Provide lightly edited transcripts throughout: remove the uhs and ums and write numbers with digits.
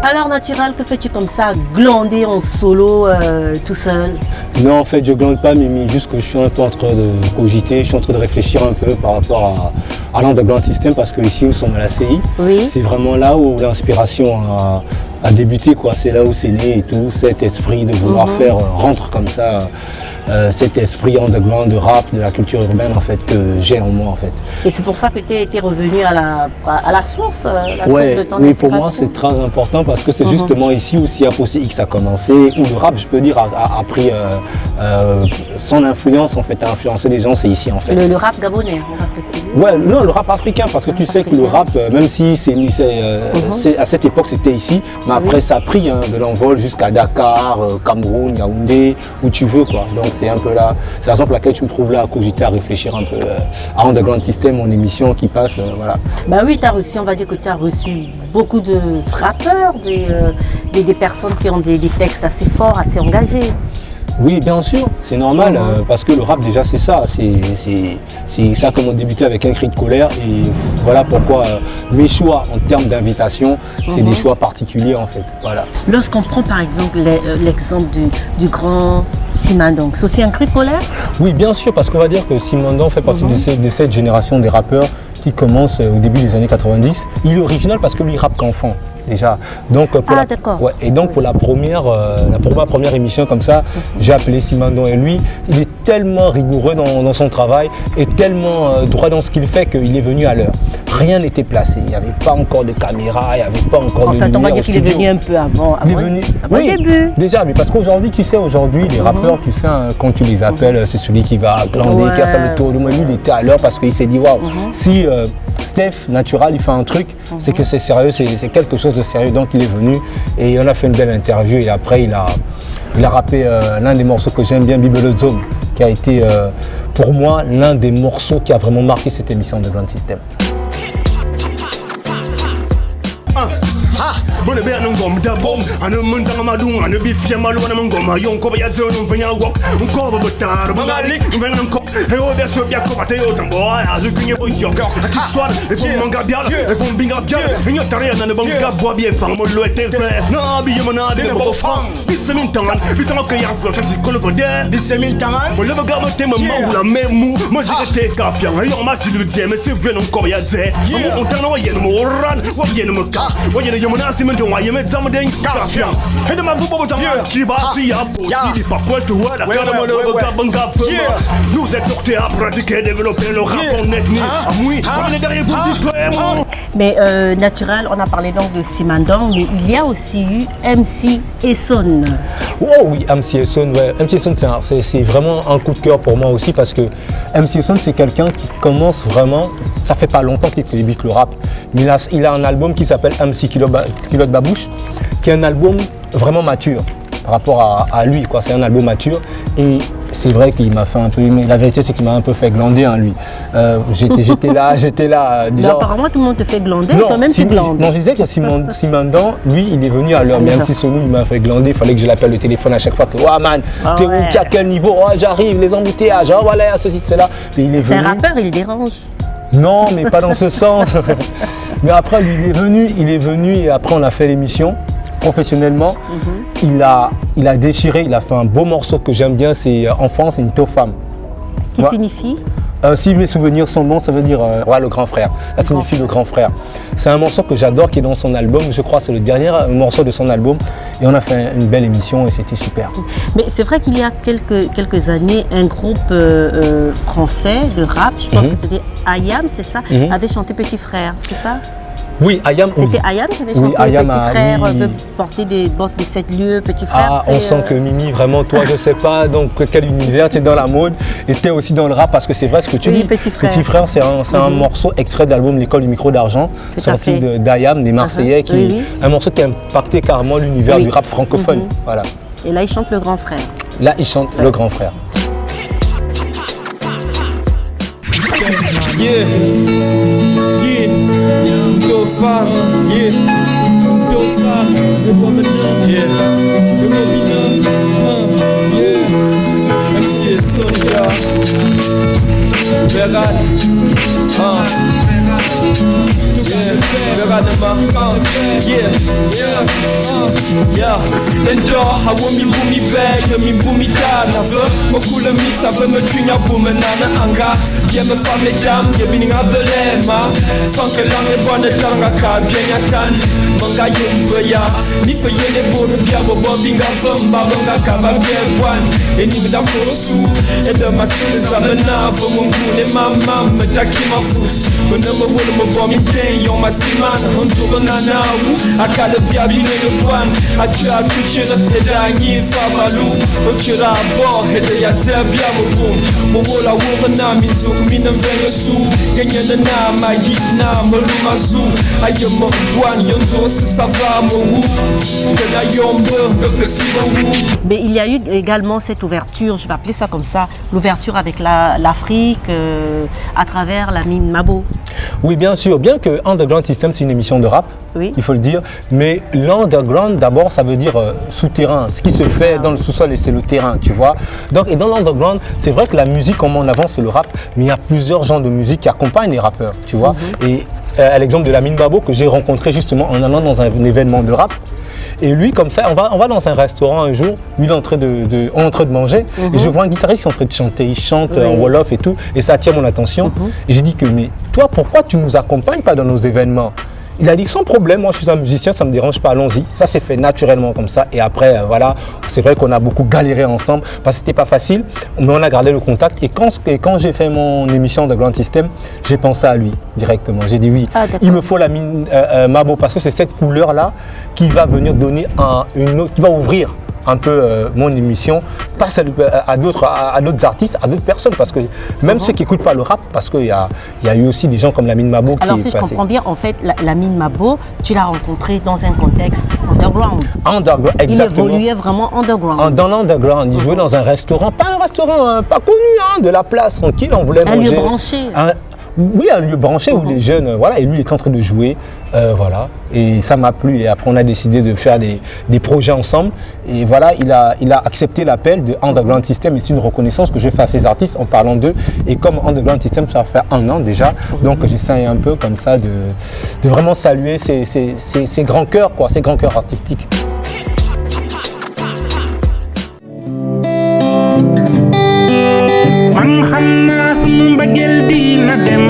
Alors Natural, que fais-tu comme ça, glander en solo tout seul? Non, en fait, je glande pas, Mimi, juste que je suis un peu en train de cogiter, je suis en train de réfléchir un peu par rapport à l'Underground System, parce qu'ici nous sommes à la CI. Oui. C'est vraiment là où l'inspiration a débuté, quoi. C'est là où c'est né et tout, cet esprit de vouloir faire rentrer comme ça, cet esprit underground de rap, de la culture urbaine en fait, que j'ai en moi en fait. Et c'est pour ça que tu es revenu à la source, Ouais, source de ton oui, inspiration. pour moi c'est très important parce que c'est justement ici où Siaposé X a commencé, où le rap, je peux dire, a pris son influence en fait, a influencé les gens, c'est ici en fait. Le rap gabonais, on va préciser. Ouais, non, le rap africain, parce que tu sais que le rap, même si à cette époque c'était ici, mais après ça a pris de l'envol jusqu'à Dakar, Cameroun, Yaoundé, où tu veux quoi. Donc c'est un peu là, c'est la raison pour laquelle tu me trouves là à cogiter, à réfléchir un peu à Underground System, mon émission qui passe, voilà. Bah oui, on va dire que tu as reçu beaucoup de rappeurs, des personnes qui ont des textes assez forts, assez engagés. Oui, bien sûr, c'est normal, parce que le rap déjà c'est ça, c'est ça comme on débutait avec un cri de colère et voilà pourquoi mes choix en termes d'invitation, c'est des choix particuliers en fait, voilà. Lorsqu'on prend par exemple l'exemple du grand Simandong, c'est aussi un cri de colère? Oui, bien sûr, parce qu'on va dire que Simandong fait partie de cette génération des rappeurs qui commence au début des années 90. Il est original parce que lui il rappe qu'enfant. Déjà. Donc, pour la première émission comme ça, j'ai appelé Simandong et lui, il est tellement rigoureux dans son travail et tellement droit dans ce qu'il fait qu'il est venu à l'heure. Rien n'était placé, il n'y avait pas encore de caméra, il n'y avait pas encore de lumière. En fait, on va dire qu'il est venu un peu avant le début. Déjà, mais parce qu'aujourd'hui, tu sais, les rappeurs, tu sais, quand tu les appelles, c'est celui qui va glander, qui a fait le tour. Lui, il était à l'heure parce qu'il s'est dit, waouh, si Steph, Natural, il fait un truc, c'est que c'est sérieux, c'est quelque chose de sérieux. Donc il est venu et on a fait une belle interview et après il a rappé l'un des morceaux que j'aime bien, Bibelo Zone, qui a été pour moi l'un des morceaux qui a vraiment marqué cette émission de Grand System. Bole be anong gom da bom anu munzanga madung anu bi fia malu anu ngoma yon ko ya zonu venya wok ko bo tar bangali venam ko e o de so bia ko bate yo tambo azu kunye bo yo ki soir e fo manga bial e fo binga bial nyo tare na ne banga bo bi fang mo lo ete fe na bi yo na de bo fang bi semin tangan bi tango ke ya flo si ko le vode bi semin tangan mo le ga mo te mo la memu mo jete ka fia yo ma ti lu die me se venom ko ya de mo on tano yen mo ran wo yen mo ka wo yen yo na si donc je me dis et de ma vous qui va si dit pas quoi ce word nous êtes sortis à pratiquer développer le rap en ethnie oui on est derrière vous. Mais Natural, on a parlé donc de Simandong, mais il y a aussi eu MC Esson. Oh oui, MC Esson, ouais. MC Esson c'est vraiment un coup de cœur pour moi aussi parce que MC Esson c'est quelqu'un qui commence vraiment, ça fait pas longtemps qu'il débute le rap, mais il a un album qui s'appelle MC Culotte Babouche, qui est un album vraiment mature par rapport à lui, quoi. C'est un album mature et c'est vrai qu'il m'a fait un peu, mais la vérité c'est qu'il m'a un peu fait glander lui. J'étais là déjà. Apparemment tout le monde te fait glander, toi-même tu glandes. Non, je disais que Simandong, lui il est venu à l'heure, mais MC Sonou il m'a fait glander, il fallait que je l'appelle le téléphone à chaque fois que oh man, t'es où, t'es à quel niveau, oh j'arrive, les embouteillages, oh voilà, ceci, cela. C'est un rappeur, il dérange. Non, mais pas dans ce sens. Mais après lui il est venu et après on a fait l'émission. Professionnellement, il a déchiré, il a fait un beau morceau que j'aime bien, c'est Enfance, une femme. Qui signifie si mes souvenirs sont bons, ça veut dire le grand frère. Ça signifie le grand frère. C'est un morceau que j'adore qui est dans son album, je crois que c'est le dernier morceau de son album. Et on a fait une belle émission et c'était super. Mais c'est vrai qu'il y a quelques années, un groupe français de rap, je pense que c'était Ayam, c'est ça, avait chanté Petit Frère, c'est ça? Oui, Ayam, oui. C'était Ayam qui avait Oui, chanté Ayam Petit a- frère oui. veut porter des bottes des 7 lieux, Petit frère. Ah, on sent que Mimi, vraiment, toi, je sais pas donc quel univers, tu es dans la mode et tu es aussi dans le rap parce que c'est vrai ce que tu Oui, dis. Petit Frère. Petit frère, c'est un morceau extrait de l'album L'école du micro d'argent, Tout à sorti fait. d'Ayam, des Marseillais, Oui, oui. un morceau qui a impacté carrément l'univers Oui. du rap francophone. Voilà. Et là, il chante le grand frère. Là, il chante Le Grand Frère. Yeah, yeah, Dauphin, yeah, Dauphin, yeah, yeah, MC Sonia, Verad, Endor, I want me boomy bag, me boomy down. I veut cool mix, I veut me tuer pour me nana anga. Yeah, me femme les dames, yeah, bining a belema. Funk a lang et bonne tanga ka, bien yatan. Manga yumbeya, ni fe yene bono bia bo bobbing a vumba, manga kaba bien one. Et ni me da korosu, et de ma sine zamena, for mon goût, et ma me taki ma fous. Me ne me voule me bombi bien, yon ma simane, on tourne nana ou, a kale bia bine le point. A tu as touché et d'agni favalou, o tu as bord, et de yate bia mo boom. Mo wola wola na mi tuk, mi ne venge sou, genye de na ma yit na me lumazu. Aye mo douane, yon zo se ça va mo wou, que na yombe, que si mo wou. Mais il y a eu également cette ouverture, je vais appeler ça comme ça, l'ouverture avec l'Afrique à travers la mine Mabo. Oui, bien sûr, bien que Underground System, c'est une émission de rap, Oui. il faut le dire, mais l'underground, d'abord, ça veut dire souterrain, ce qui se fait dans le sous-sol et c'est le terrain, tu vois. Donc, et dans l'underground, c'est vrai que la musique, comme on avance, c'est le rap, mais il y a plusieurs genres de musique qui accompagnent les rappeurs, tu vois. Et à l'exemple de Lamine Babo, que j'ai rencontré justement en allant dans un événement de rap, et lui, comme ça, on va dans un restaurant un jour, lui, il est en train on est en train de manger, et je vois un guitariste en train de chanter, il chante en Wolof et tout, et ça attire mon attention. Et j'ai dit que, mais toi, pourquoi tu ne nous accompagnes pas dans nos événements? Il a dit sans problème, moi je suis un musicien, ça ne me dérange pas, allons-y. Ça s'est fait naturellement comme ça. Et après, voilà, c'est vrai qu'on a beaucoup galéré ensemble parce que c'était pas facile, mais on a gardé le contact. Et quand j'ai fait mon émission de Grand System, j'ai pensé à lui directement. J'ai dit oui, il me faut la mine Mabo parce que c'est cette couleur-là qui va venir donner une autre, qui va ouvrir un peu mon émission, pas à d'autres artistes, à d'autres personnes, parce que même ceux qui n'écoutent pas le rap, parce qu'il y a eu aussi des gens comme Lamine Mabo qui Alors est si je passé. comprends bien, en fait, Lamine Mabo, tu l'as rencontré dans un contexte underground. Underground, exactement. Il évoluait vraiment underground. Dans l'underground, il jouait dans un restaurant, pas un restaurant pas connu, de la place, tranquille, on voulait manger. Un lieu branché. Oui, un lieu branché où les jeunes, voilà, et lui il est en train de jouer, voilà, et ça m'a plu, et après on a décidé de faire des projets ensemble, et voilà, il a accepté l'appel de Underground System, et c'est une reconnaissance que je fais à ces artistes en parlant d'eux, et comme Underground System, ça va faire 1 an déjà, donc j'essaie un peu comme ça de vraiment saluer ces grands cœurs, quoi, ces grands cœurs artistiques. Man xam naa sunu mbëggeel dina dem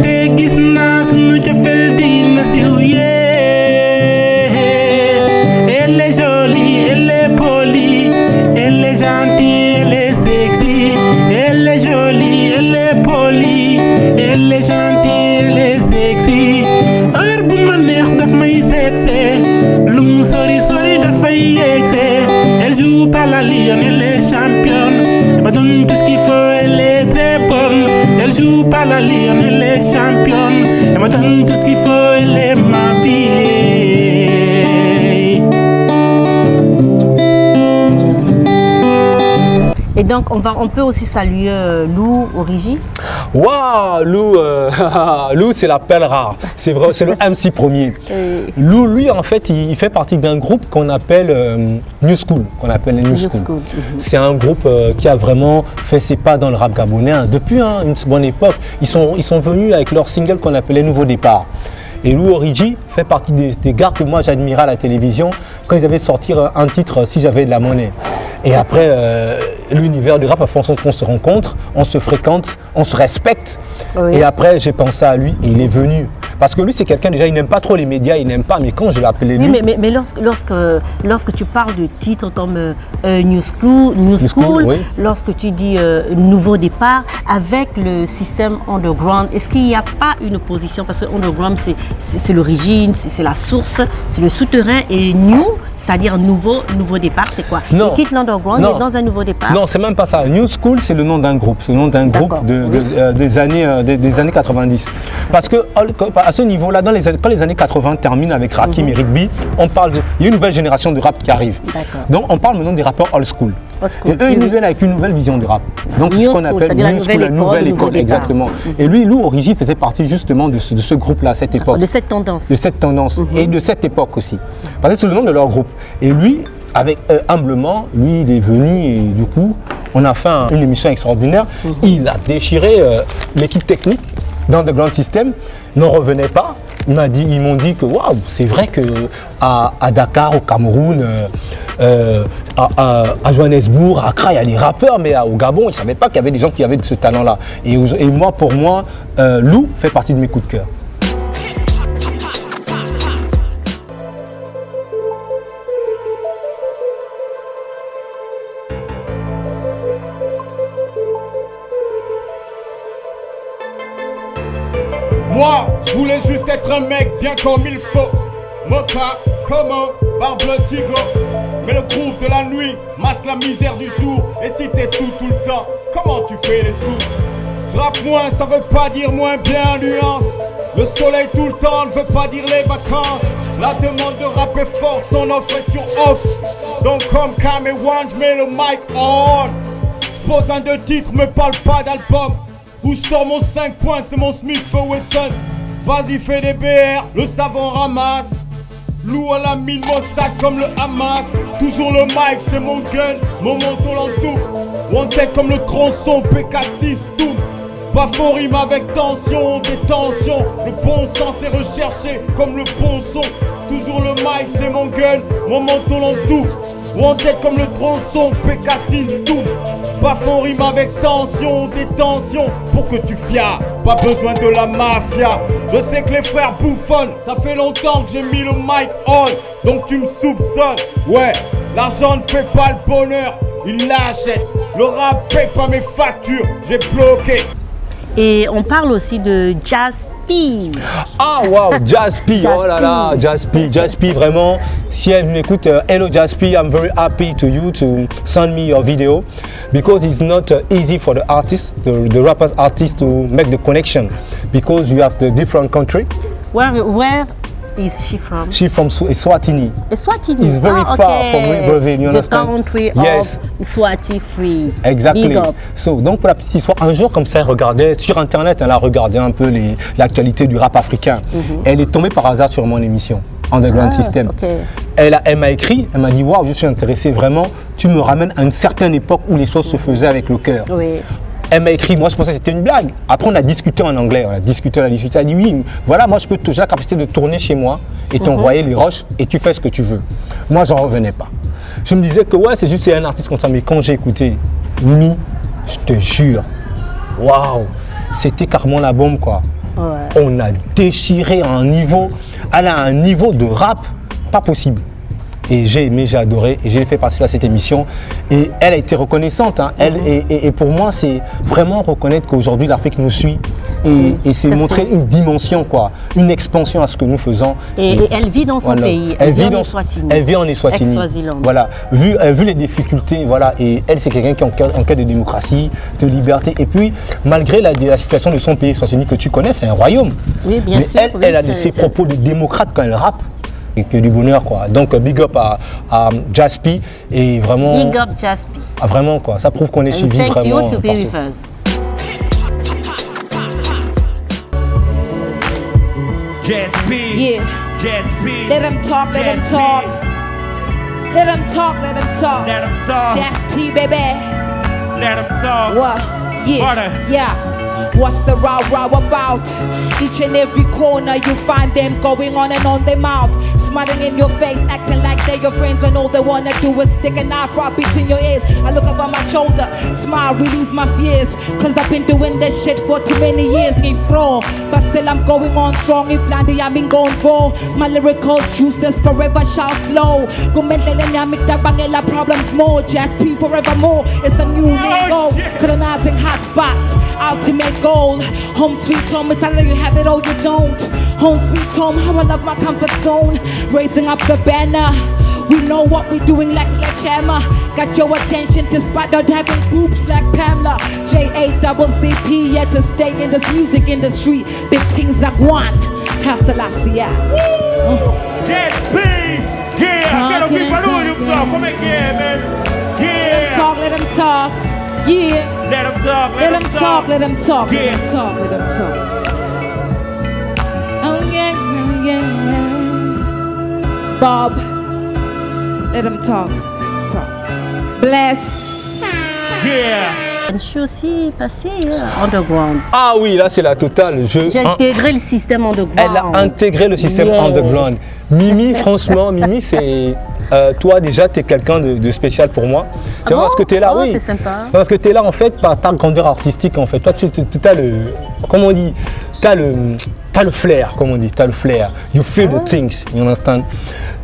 te gis naa sunu cofeel dina siiw elle est jolie, elle est polie, elle est gentille, elle est sexy. Elle est jolie, elle est polie, elle est gentille, elle est sexy. Heure bu ma neex daf may seetse, lu mu sori sori dafay yegse. Elle joue pas la lionne, elle est championne. Elle me donne tout ce qu'il faut, elle est très bonne. Elle joue pas la lionne, elle est championne. Elle me donne tout ce qu'il faut, elle est ma vie. Et donc, on peut aussi saluer Lou Origi. Waouh, Lou, c'est la perle rare. C'est vrai, c'est le MC premier. Lou, lui, en fait, il fait partie d'un groupe qu'on appelle New School, New School. C'est un groupe qui a vraiment fait ses pas dans le rap gabonais depuis une bonne époque. Ils sont venus avec leur single qu'on appelait Nouveau Départ. Et Lou Origi fait partie des gars que moi j'admirais à la télévision quand ils avaient sorti un titre Si j'avais de la monnaie. Et après, l'univers du rap a fait en sorte qu'on se rencontre, on se fréquente, on se respecte. Oui. Et après, j'ai pensé à lui et il est venu. Parce que lui, c'est quelqu'un, déjà, il n'aime pas trop les médias, il n'aime pas, mais quand je l'ai appelé lui... Oui, mais lorsque tu parles de titres comme New School, oui. Lorsque tu dis nouveau départ, avec le système underground, est-ce qu'il n'y a pas une position? Parce que underground, c'est l'origine, c'est la source, c'est le souterrain, et new, c'est-à-dire nouveau départ, c'est quoi? Non. Il quitte l'underground, il est dans un nouveau départ. Non, c'est même pas ça. New School, c'est le nom d'un groupe. C'est le nom d'un groupe des années 90. Parce que à ce niveau-là, quand les années 80 terminent avec Rakim et Rick B, il y a une nouvelle génération de rap qui arrive. Donc on parle maintenant des rappeurs old school. Et eux, ils viennent avec une nouvelle vision du rap. Donc c'est ce qu'on appelle New School, la nouvelle école, exactement. Et lui, Lou Origi faisait partie justement de ce groupe-là, à cette époque. De cette tendance. De cette tendance et de cette époque aussi. Parce que c'est le nom de leur groupe. Et lui, humblement, lui, il est venu et du coup, on a fait une émission extraordinaire. Il a déchiré l'équipe technique dans The Grand System, n'en revenait pas. Ils m'ont dit que waouh, c'est vrai qu'à Dakar, au Cameroun, à Johannesburg, à Accra, il y a des rappeurs, mais au Gabon, ils ne savaient pas qu'il y avait des gens qui avaient ce talent-là. Et moi, pour moi, Lou fait partie de mes coups de cœur. Moi, je voulais juste être un mec bien comme il faut. Mocha, commun, barbe tigo. Mais le groove de la nuit masque la misère du jour. Et si t'es sous tout le temps, comment tu fais les sous? Je rappe moins, ça veut pas dire moins bien, nuance. Le soleil tout le temps ne veut pas dire les vacances. La demande de rap est forte, son offre est sur off. Donc comme Cam et One, je mets le mic on. Je pose un de titres, me parle pas d'album. Où sort mon 5 points, c'est mon Smith Wesson. Vas-y fais des BR, le savon ramasse. Lou à la mine, mon sac comme le Hamas. Toujours le mic, c'est mon gun, mon menton en tout. One tête comme le tronçon, PK6 tout. Bafo rime avec tension, détention. Le bon sens est recherché comme le bon son. Toujours le mic, c'est mon gun, mon menton en tout. One tête comme le tronçon, PK6 tout. Bafon rime avec tension, détention. Pour que tu fias, pas besoin de la mafia. Je sais que les frères bouffonnent, ça fait longtemps que j'ai mis le mic on. Donc tu me soupçonnes, ouais, l'argent ne fait pas le bonheur, il l'achète. Le rap paye pas mes factures, j'ai bloqué. Et on parle aussi de Jazz P. Ah wow, Jazz P, oh là là, Jazz P, vraiment. Si elle m'écoute, hello Jazz P, I'm very happy to send me your video because it's not easy for the artist, the rappers artist to make the connection because you have the different country. Where is she from? She's from Eswatini. Eswatini. It's very far from Libreville, you understand? The country yes. of Swati free. Exactly. Big up. So, donc pour la petite histoire, un jour comme ça, elle regardait sur internet, elle a regardé un peu l'actualité du rap africain. Elle est tombée par hasard sur mon émission Underground System. Okay. Elle m'a écrit, elle m'a dit waouh, je suis intéressé vraiment. Tu me ramènes à une certaine époque où les choses se faisaient avec le cœur. Oui. Elle m'a écrit, moi je pensais que c'était une blague. Après on a discuté en anglais, on a discuté. Elle a dit oui, voilà, moi j'ai la capacité de tourner chez moi et t'envoyer les rushs et tu fais ce que tu veux. Moi j'en revenais pas. Je me disais que ouais, c'est juste un artiste comme ça, mais quand j'ai écouté Mimi, je te jure, waouh, c'était carrément la bombe quoi. Ouais. On a déchiré à un niveau, elle a un niveau de rap pas possible. Et j'ai aimé, j'ai adoré et j'ai fait participer à cette émission. Et elle a été reconnaissante. Hein. Et pour moi, c'est vraiment reconnaître qu'aujourd'hui l'Afrique nous suit et c'est montrer une dimension, quoi, une expansion à ce que nous faisons. Et elle vit dans son pays. Elle vit en Eswatini. Elle vit en Eswatini. Voilà. Vu les difficultés, voilà. Et elle, c'est quelqu'un qui est en quête de démocratie, de liberté. Et puis, malgré la situation de son pays, Eswatini, que tu connais, c'est un royaume. Oui, bien sûr. Mais elle a ses propos de démocrate quand elle rappe. Et que du bonheur quoi. Donc big up à Jazz P et vraiment. Big up Jazz P. Ah, vraiment quoi. Ça prouve qu'on est suivi vraiment. Thank you to be with us. Jazz P. Yeah. Jazz P. Let them talk. Let them talk. Let them talk. Let them talk. Let them talk. Jazz P, baby. Let them talk. What? Yeah. Harder. Yeah. What's the row about? Each and every corner you find them going on and on their mouth, smiling in your face, acting like they're your friends when all they wanna do is stick a knife right between your ears. I look over my shoulder, smile, release my fears, cause I've been doing this shit for too many years. Ain't fraud, but still I'm going on strong. If blindly I've been going raw, my lyrical juices forever shall flow. Bangela problems more, Just P forevermore. It's the new lingo, colonizing hot spots, ultimate goal. Home sweet home, it's either you have it or you don't. Home sweet home, how I love my comfort zone. Raising up the banner, we know what we're doing like Sledgehammer. Got your attention despite not having boobs like Pamela. J-A-double-Z-P, yet to stay in this music industry. Big things are one, Hasalasia. Just P, yeah, quero ouvir barulho, pessoal, como é que é, man? Yeah. Let them talk, yeah. Let them talk, Let them talk, let them talk, let Yeah. them talk, let them talk. Oh yeah, yeah, yeah. Bob, let them talk. Bless. Yeah. Je suis aussi passée underground. Ah oui, là c'est la totale. J'ai intégré le système underground. Elle a intégré le système Yeah. underground. Mimi, franchement, Mimi, c'est. Toi déjà, tu es quelqu'un de spécial pour moi. C'est Ah parce bon? que tu es là, Oh, oui. c'est sympa. Parce que tu es là en fait par ta grandeur artistique en fait. Toi, tu as le. Comment on dit? T'as le flair, comme on dit, t'as le flair. You feel the things, you understand?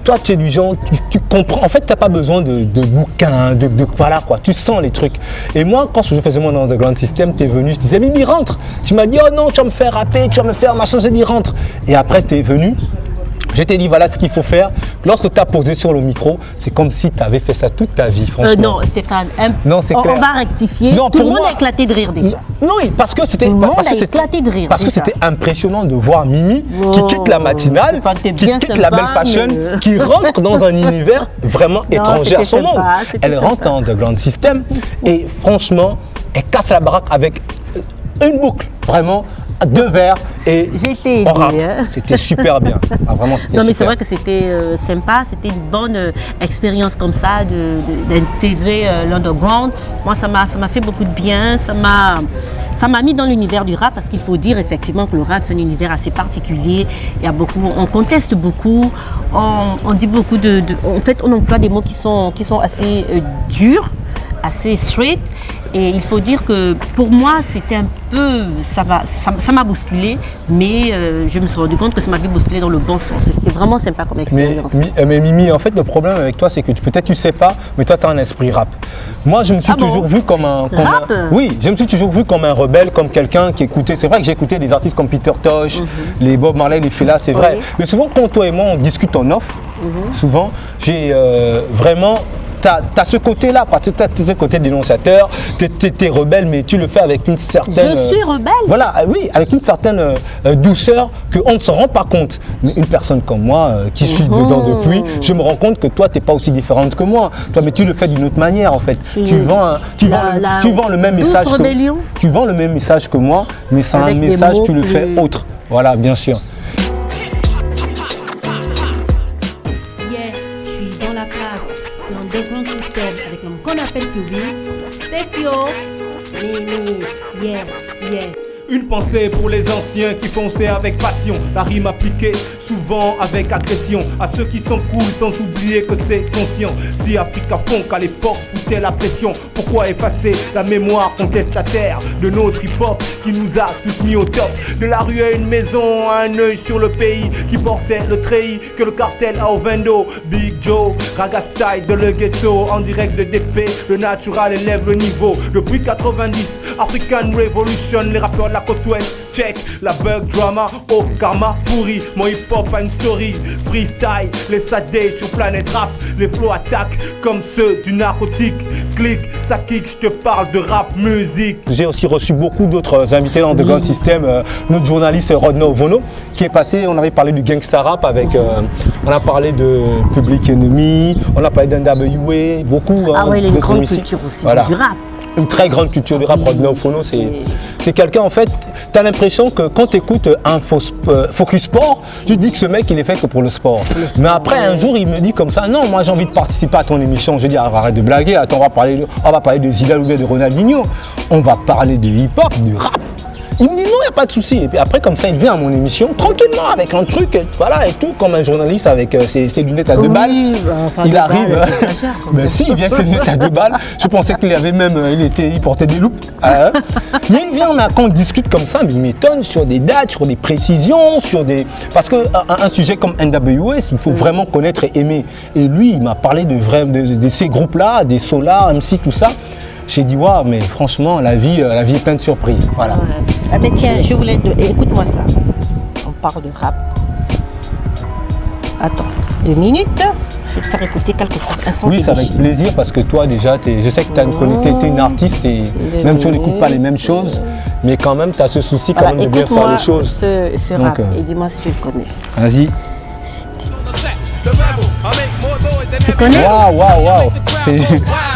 Toi, tu es du genre, tu comprends. En fait, tu n'as pas besoin de bouquins, voilà quoi. Tu sens les trucs. Et moi, quand je faisais mon underground system, tu es venu, je disais, Mimi, rentre. Tu m'as dit, oh non, tu vas me faire rapper, tu vas me faire machin. J'ai dit, rentre. Et après, tu es venu. Je t'ai dit, voilà ce qu'il faut faire. Lorsque tu as posé sur le micro, c'est comme si tu avais fait ça toute ta vie, franchement. Non, Stéphane, Non, c'est clair. on va rectifier. Non, Tout le pour monde moi- a éclaté de rire déjà. Non, oui, parce que c'était Tout le monde parce a que c'était- éclaté de rire, parce que déjà. c'était impressionnant de voir Mimi qui quitte la matinale, Stéphane, t'es qui bien quitte sympa, la belle fashion, mais- qui rentre dans un univers vraiment étranger à c'était son sympa, monde. c'était Elle sympa. rentre en underground system et franchement, elle casse la baraque avec une boucle, vraiment 2 vers et J'ai été on rappe. aidée, hein. C'était super bien. Ah, vraiment, c'était Non, super. mais c'est vrai que c'était sympa, c'était une bonne expérience comme ça d'intégrer l'underground. Moi, ça m'a fait beaucoup de bien, ça m'a mis dans l'univers du rap parce qu'il faut dire effectivement que le rap, c'est un univers assez particulier. Il y a beaucoup, on conteste beaucoup, on dit beaucoup en fait, on emploie des mots qui sont assez durs, assez straight. Et il faut dire que pour moi, c'était un peu, ça m'a bousculé, mais je me suis rendu compte que ça m'avait bousculé dans le bon sens. Et c'était vraiment sympa comme expérience. Mais Mimi, en fait, le problème avec toi, c'est que peut-être tu sais pas, mais toi, tu as un esprit rap. Moi, je me suis Ah bon? toujours vu comme un... Rap? Oui, je me suis toujours vu comme un rebelle, comme quelqu'un qui écoutait... C'est vrai que j'écoutais des artistes comme Peter Tosh, les Bob Marley, les Fela, c'est vrai. Oui. Mais souvent, quand toi et moi, on discute en off, souvent, j'ai vraiment... T'as ce côté-là, parce que t'as ce côté dénonciateur, t'es rebelle, mais tu le fais avec une certaine... Je suis rebelle? Voilà, oui, avec une certaine douceur qu'on ne s'en rend pas compte. Mais une personne comme moi, qui suis dedans depuis, je me rends compte que toi, t'es pas aussi différente que moi. Toi, mais tu le fais d'une autre manière, en fait. Tu vends le même douce message rébellion. tu vends le même message que moi, mais c'est un Avec des message, mots tu le fais plus- autre. Voilà, bien sûr. Yeah, je suis dans la place, sur un underground system avec l'homme qu'on appelle QB. Stéphio, Mimi, yeah. Une pensée pour les anciens qui fonçaient avec passion. La rime appliquée souvent avec agression. À ceux qui sont cool sans oublier que c'est conscient. Si Africa Funk à l'époque foutait la pression, pourquoi effacer la mémoire contestataire de notre hip-hop qui nous a tous mis au top? De la rue à une maison, un œil sur le pays qui portait le treillis que le cartel a au vendo. Big Joe, Raga Style de le ghetto, en direct de DP, le natural élève le niveau. Depuis 90, African Revolution, les rappeurs de la côte ouest, check, la bug drama, oh karma pourri, mon hip hop a une story, freestyle, les sadés sur planète rap, les flows attaquent comme ceux du narcotique, click, ça kick, je te parle de rap musique. J'ai aussi reçu beaucoup d'autres invités dans The Grand System. Notre journaliste Rodney Ovono qui est passé, on avait parlé du gangsta rap avec, on a parlé de Public Enemy, on a parlé d'NWA, beaucoup. Ah ouais, il a une d'autres grande musiques. culture aussi Voilà. du rap. Une très grande culture du rap. Oui, Rodney Ovono, c'est- c'est quelqu'un, en fait, tu as l'impression que quand tu écoutes un Focus Sport, tu te dis que ce mec, il est fait que pour le sport. Mais après, un jour, il me dit comme ça, non, moi j'ai envie de participer à ton émission. Je dis, arrête de blaguer, attends, on va parler de Zidane ou bien de Ronaldinho. On va parler de hip-hop, du rap. Il me dit non, il n'y a pas de souci. Et puis après, comme ça, il vient à mon émission, tranquillement, avec un truc, voilà, et tout, comme un journaliste avec ses lunettes à 2 balles. Enfin, il 2 arrive. balles, t'exagères, quand même. Ben si, il vient avec ses lunettes à 2 balles. Je pensais qu'il avait même, il portait des loupes. Mais il vient, quand on discute comme ça, mais il m'étonne sur des dates, sur des précisions, sur des. Parce qu'un sujet comme NWS, il faut vraiment connaître et aimer. Et lui, il m'a parlé de ces groupes-là, des Solar, MC, tout ça. J'ai dit, waouh, mais franchement, la vie est pleine de surprises. Voilà. Ouais. Ah ben tiens, je voulais. Écoute-moi ça. On parle de rap. Attends, 2 minutes. Je vais te faire écouter quelque chose. Un son Oui, qui c'est déchire. avec plaisir parce que toi, déjà, je sais que tu es une artiste et même si on n'écoute pas les mêmes choses, mais quand même, tu as ce souci quand Voilà, même de bien faire écoute-moi les choses. ce Donc, rap et dis-moi si tu le connais. Vas-y. Tu connais? Waouh. C'est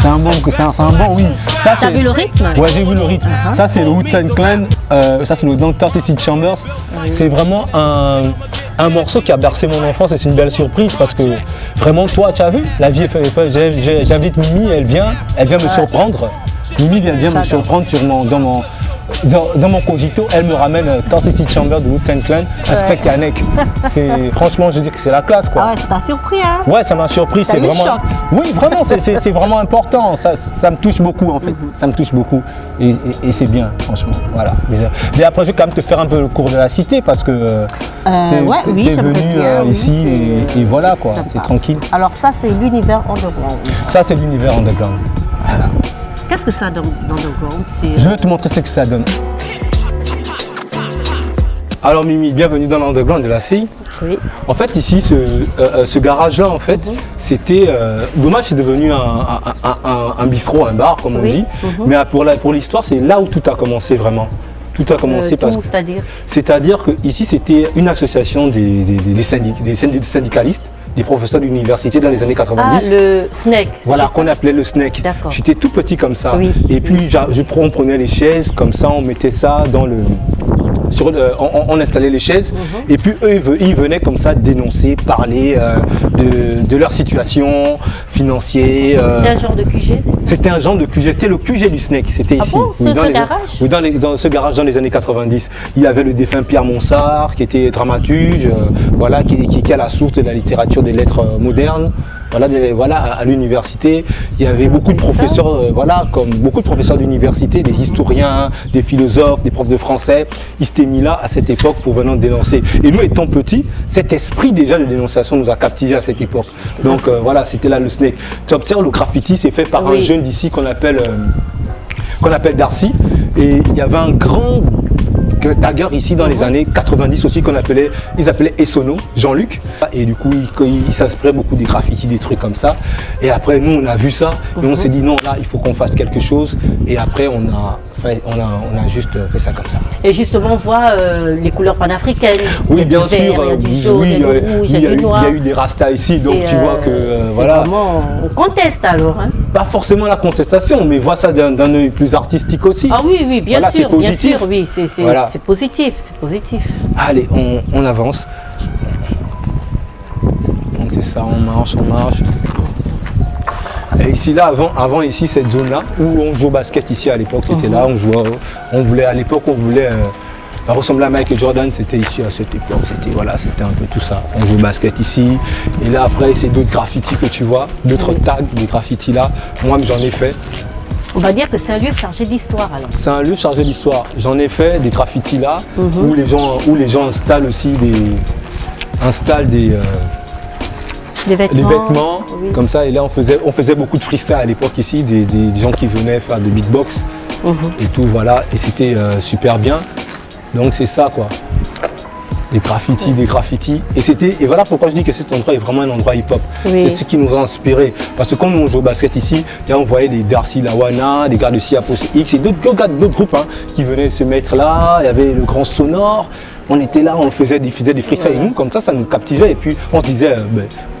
un bon, oui. Ça, T'as vu le rythme? Ouais, j'ai vu le rythme. Ça, c'est le Wu-Tang Clan. Ça, c'est le Dr. Tennessee Chambers. C'est vraiment un morceau qui a bercé mon enfance et c'est une belle surprise parce que vraiment, toi, tu as vu, la vie est faite. J'invite Mimi, elle vient me surprendre. Mimi vient me surprendre dans mon cogito, elle me ramène Tennessee Chambers de Wu-Tang Clan, Respect Yanek. Franchement, je dis que c'est la classe, quoi. Ah ouais, ça t'a surpris, hein? Ouais, ça m'a surpris. T'as C'est eu le vraiment. choc. Oui, vraiment, c'est vraiment important. Ça me touche beaucoup, en fait. Ça me touche beaucoup. Et c'est bien, franchement. Voilà. Mais après, je vais quand même te faire un peu le cours de la cité parce que t'es j'aimerais venu bien, oui, ici et voilà, c'est quoi. sympa. C'est tranquille. Alors ça, c'est l'univers underground. Ça, c'est l'univers underground. Voilà. Qu'est-ce que ça donne dans l'underground? Je vais te montrer ce que ça donne. Alors Mimi, bienvenue dans l'underground de la CI. Oui. En fait, ici, ce garage-là, en fait, c'était. Dommage, c'est devenu un bistrot, un bar, comme on dit. Mais pour l'histoire, c'est là où tout a commencé vraiment. Tout a commencé parce que. C'est-à-dire que ici, c'était une association des syndicalistes, des professeurs d'université dans les années 90. Ah, le SNEC. Voilà, qu'on appelait le SNEC. D'accord. J'étais tout petit comme ça. Oui. Et puis, on prenait les chaises, comme ça, on mettait ça dans le. On installait les chaises et puis eux ils venaient comme ça dénoncer, parler de leur situation financière. C'était un genre de QG, c'est ça? C'était un genre de QG, c'était le QG du SNEC, c'était ici. Bon, ce garage? Oui, dans ce garage dans les années 90. Il y avait le défunt Pierre Monsard qui était dramaturge, voilà, qui est à la source de la littérature des lettres modernes. Voilà, à l'université, il y avait beaucoup de professeurs, comme beaucoup de professeurs d'université, des historiens, des philosophes, des profs de français. Ils s'étaient mis là à cette époque pour venir dénoncer. Et nous, étant petits, cet esprit déjà de dénonciation nous a captivés à cette époque. Donc voilà, c'était là le SNEC. Tu observes, le graffiti, c'est fait par un jeune d'ici qu'on appelle Darcy. Et il y avait un grand tagger ici dans les années 90 aussi ils appelaient Essono, Jean-Luc. Et du coup, il s'inspirait beaucoup des graffitis, des trucs comme ça. Et après, nous, on a vu ça et on s'est dit non, là, il faut qu'on fasse quelque chose. Et après, on a juste fait ça comme ça. Et justement, on voit les couleurs panafricaines. Oui, bien vert, sûr. Il y a du jaune, il y a du rouge, il y a du noir. Il y a eu des rastas ici, donc tu vois que voilà. Vraiment, on conteste alors. Hein. Pas forcément la contestation, mais vois ça d'un œil plus artistique aussi. Ah oui, bien voilà, sûr, bien sûr, oui, c'est positif, c'est positif. Allez, on avance. Donc c'est ça, on marche. Et ici, là, avant ici, cette zone-là, où on jouait au basket ici à l'époque, c'était là, on voulait ressembler à Michael Jordan, c'était ici à cette époque, c'était un peu tout ça. On joue au basket ici, et là après, c'est d'autres graffitis que tu vois, d'autres tags, des graffitis là, moi j'en ai fait. On va dire que c'est un lieu chargé d'histoire alors. C'est un lieu chargé d'histoire. J'en ai fait des graffitis là, où les gens installent aussi des vêtements, comme ça. Et là, on faisait beaucoup de freestyle à l'époque ici, des gens qui venaient faire des beatbox et tout, voilà. Et c'était super bien. Donc c'est ça, quoi. Des graffitis. Et voilà pourquoi je dis que cet endroit est vraiment un endroit hip-hop. Oui. C'est ce qui nous a inspiré. Parce que quand nous on joue au basket ici, là, on voyait des Darcy Lawana, des gars de Siapos X et d'autres groupes qui venaient se mettre là. Il y avait le Grand Sonore. On était là, on faisait des freestyles et nous, comme ça nous captivait. Et puis on se disait,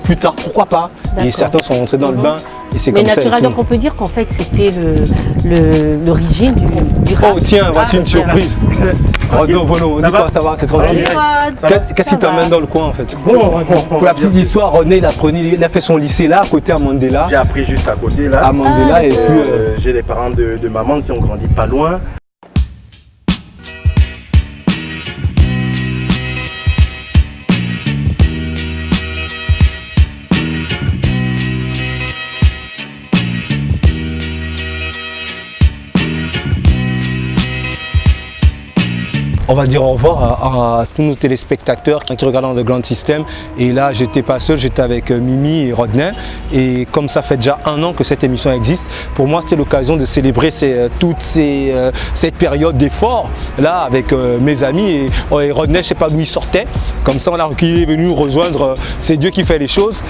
plus tard, pourquoi pas. Et certains sont rentrés dans le bain. Et c'est mais comme naturel, donc on peut dire qu'en fait c'était l'origine du rap. Oh tiens, voici une surprise. Rodno, on dit quoi, ça va, c'est tranquille. Qu'est-ce qui t'amène dans le coin en fait? Pour la petite histoire, Rodney il a fait son lycée là, à côté à Mandela. J'ai appris juste à côté là. À Mandela et puis... j'ai les parents de maman qui ont grandi pas loin. on va dire au revoir à tous nos téléspectateurs qui regardent Underground System. Et là, j'étais pas seul, j'étais avec Mimi et Rodney. Et comme ça fait déjà 1 an que cette émission existe, pour moi, c'est l'occasion de célébrer cette période d'effort là avec mes amis. Et Rodney, je sais pas d'où il sortait. Comme ça, on l'a recueilli, est venu nous rejoindre. C'est Dieu qui fait les choses.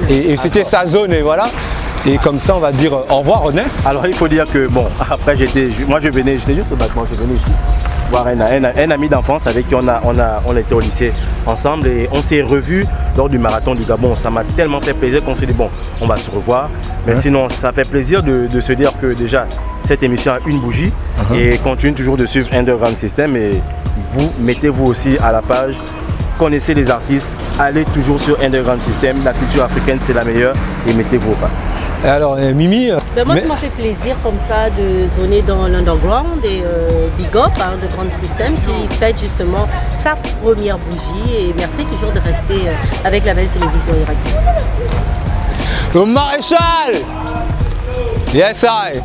Et c'était sa zone, et voilà. Et comme ça, on va dire au revoir, Rodney. Alors, il faut dire que, bon, après, j'étais juste au bâtiment, je venais ici voir un ami d'enfance avec qui on était au lycée ensemble et on s'est revus lors du marathon du Gabon. Ça m'a tellement fait plaisir qu'on s'est dit, bon, on va se revoir. Mais sinon, ça fait plaisir de se dire que déjà, cette émission a une bougie et continue toujours de suivre Underground System. Et vous, mettez-vous aussi à la page. Connaissez les artistes, allez toujours sur Underground System, la culture africaine c'est la meilleure et mettez-vous au pas. Alors Mimi, moi ça m'a fait plaisir comme ça de zoner dans l'underground et Big Up, Underground System qui fête justement sa première bougie et merci toujours de rester avec la belle télévision irakienne. Le maréchal. Yes I.